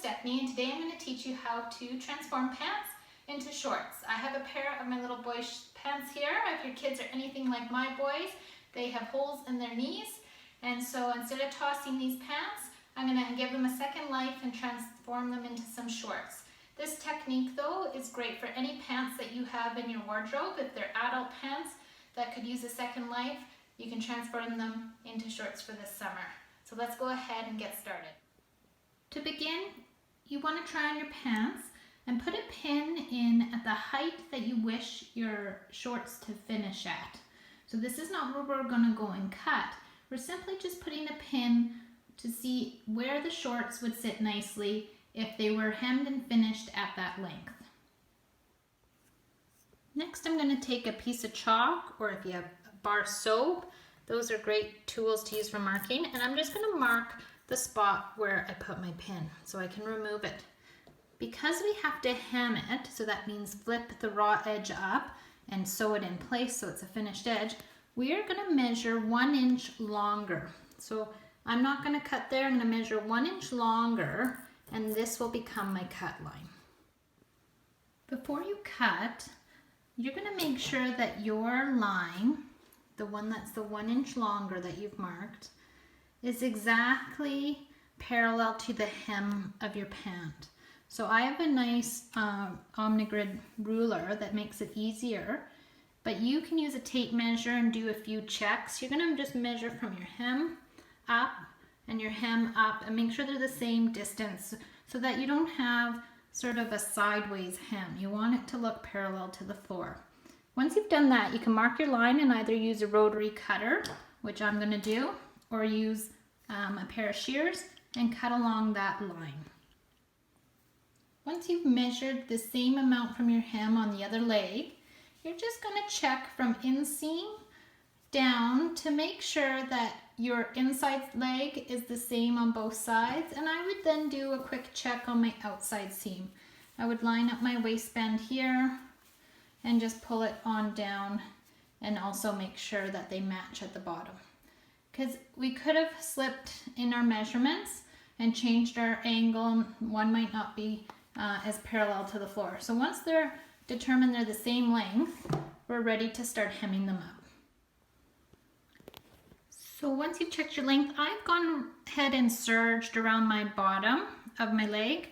Stephanie, and today I'm going to teach you how to transform pants into shorts. I have a pair of my little boys' pants here. If your kids are anything like my boys, they have holes in their knees, and so instead of tossing these pants, I'm going to give them a second life and transform them into some shorts. This technique though is great for any pants that you have in your wardrobe. If they're adult pants that could use a second life, you can transform them into shorts for this summer. So let's go ahead and get started. To begin, you want to try on your pants and put a pin in at the height that you wish your shorts to finish at. So this is not where we're going to go and cut. We're simply just putting a pin to see where the shorts would sit nicely if they were hemmed and finished at that length. Next, I'm going to take a piece of chalk, or if you have bar soap, those are great tools to use for marking, and I'm just going to mark the spot where I put my pin so I can remove it. Because we have to hem it, so that means flip the raw edge up and sew it in place so it's a finished edge, we are going to measure 1 inch longer. So I'm not going to cut there, I'm going to measure 1 inch longer, and this will become my cut line. Before you cut, you're going to make sure that your line, the one that's the 1 inch longer that you've marked, is exactly parallel to the hem of your pant. So I have a nice Omnigrid ruler that makes it easier, but you can use a tape measure and do a few checks. You're going to just measure from your hem up and your hem up and make sure they're the same distance so that you don't have sort of a sideways hem. You want it to look parallel to the floor. Once you've done that, you can mark your line and either use a rotary cutter, which I'm going to do, or use a pair of shears and cut along that line. Once you've measured the same amount from your hem on the other leg, you're just going to check from inseam down to make sure that your inside leg is the same on both sides, and I would then do a quick check on my outside seam. I would line up my waistband here and just pull it on down and also make sure that they match at the bottom. Because we could have slipped in our measurements and changed our angle, one might not be as parallel to the floor. So once they're determined they're the same length, we're ready to start hemming them up. So once you've checked your length, I've gone ahead and serged around my bottom of my leg.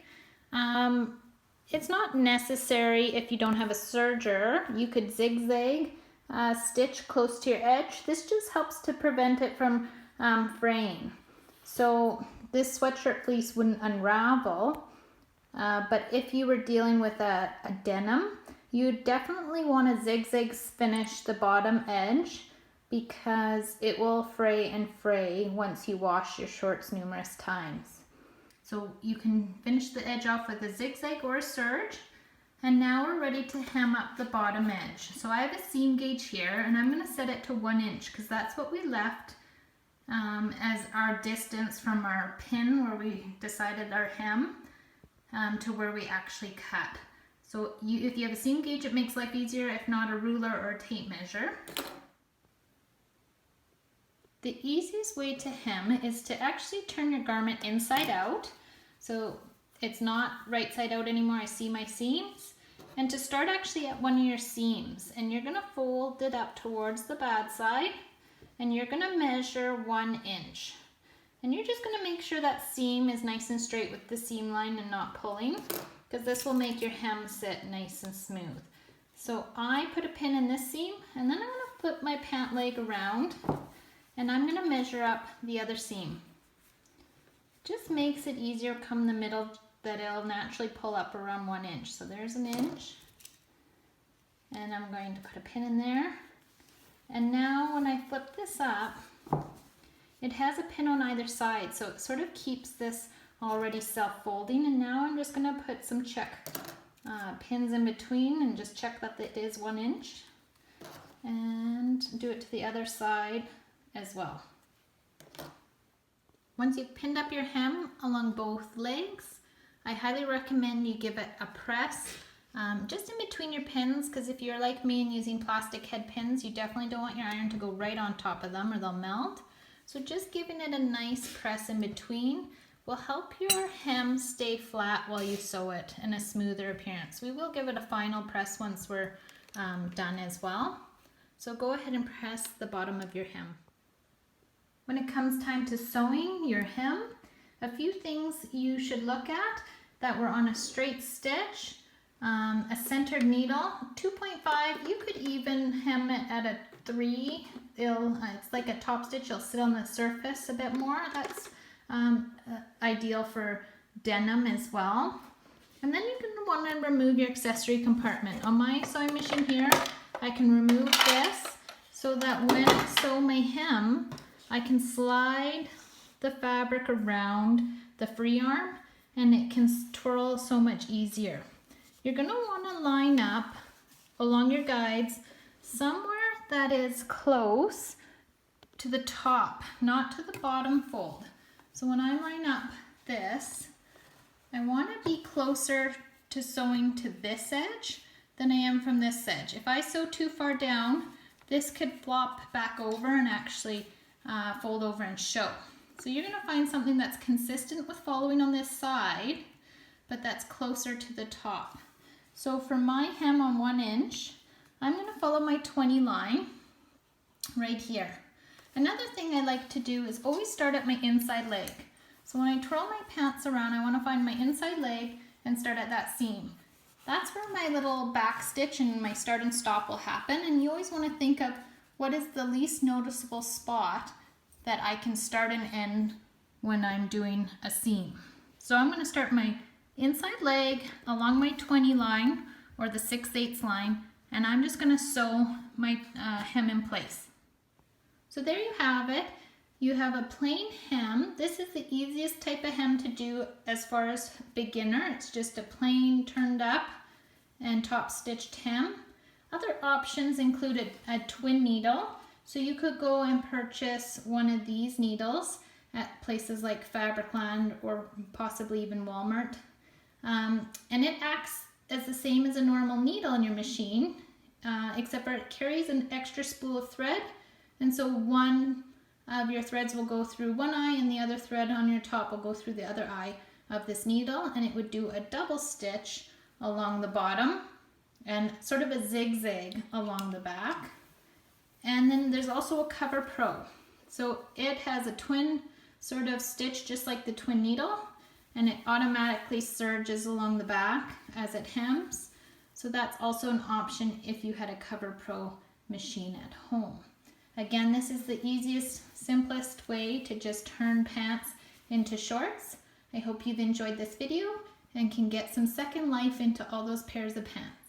It's not necessary if you don't have a serger. You could zigzag stitch close to your edge. This just helps to prevent it from fraying. So this sweatshirt fleece wouldn't unravel, but if you were dealing with a denim, you definitely want to zigzag finish the bottom edge because it will fray once you wash your shorts numerous times. So you can finish the edge off with a zigzag or a serge. And now we're ready to hem up the bottom edge. So I have a seam gauge here and I'm going to set it to 1 inch because that's what we left as our distance from our pin where we decided our hem to where we actually cut. So if you have a seam gauge, it makes life easier. If not, a ruler or a tape measure. The easiest way to hem is to actually turn your garment inside out. So it's not right side out anymore. I see my seams. And to start actually at one of your seams, and you're going to fold it up towards the bad side, and you're going to measure 1 inch. And you're just going to make sure that seam is nice and straight with the seam line and not pulling, because this will make your hem sit nice and smooth. So I put a pin in this seam, and then I'm going to flip my pant leg around, and I'm going to measure up the other seam. Just makes it easier come the middle that it'll naturally pull up around 1 inch. So there's 1 inch. And I'm going to put a pin in there. And now when I flip this up, it has a pin on either side. So it sort of keeps this already self-folding. And now I'm just going to put some check pins in between and just check that it is 1 inch. And do it to the other side as well. Once you've pinned up your hem along both legs, I highly recommend you give it a press just in between your pins, because if you're like me and using plastic head pins, you definitely don't want your iron to go right on top of them or they'll melt. So just giving it a nice press in between will help your hem stay flat while you sew it and a smoother appearance. We will give it a final press once we're done as well. So go ahead and press the bottom of your hem. When it comes time to sewing your hem, a few things you should look at that were on a straight stitch, a centered needle, 2.5, you could even hem it at a 3. It's like a top stitch, it'll sit on the surface a bit more. That's ideal for denim as well. And then you're going to want to remove your accessory compartment. On my sewing machine here, I can remove this so that when I sew my hem, I can slide the fabric around the free arm and it can twirl so much easier. You're going to want to line up along your guides somewhere that is close to the top, not to the bottom fold. So when I line up this, I want to be closer to sewing to this edge than I am from this edge. If I sew too far down, this could flop back over and actually fold over and show. So you're going to find something that's consistent with following on this side, but that's closer to the top. So for my hem on 1 inch, I'm going to follow my 20 line right here. Another thing I like to do is always start at my inside leg. So when I twirl my pants around, I want to find my inside leg and start at that seam. That's where my little back stitch and my start and stop will happen. And you always want to think of what is the least noticeable spot that I can start and end when I'm doing a seam. So I'm going to start my inside leg along my 20 line or the 6/8 line, and I'm just going to sew my hem in place. So there you have it. You have a plain hem. This is the easiest type of hem to do as far as beginner. It's just a plain turned up and top stitched hem. Other options included a twin needle. So you could go and purchase one of these needles at places like Fabricland or possibly even Walmart. And it acts as the same as a normal needle in your machine, except for it carries an extra spool of thread. And so one of your threads will go through one eye and the other thread on your top will go through the other eye of this needle, and it would do a double stitch along the bottom and sort of a zigzag along the back. And then there's also a Cover Pro. So it has a twin sort of stitch just like the twin needle, and it automatically surges along the back as it hems. So that's also an option if you had a Cover Pro machine at home. Again, this is the easiest, simplest way to just turn pants into shorts. I hope you've enjoyed this video and can get some second life into all those pairs of pants.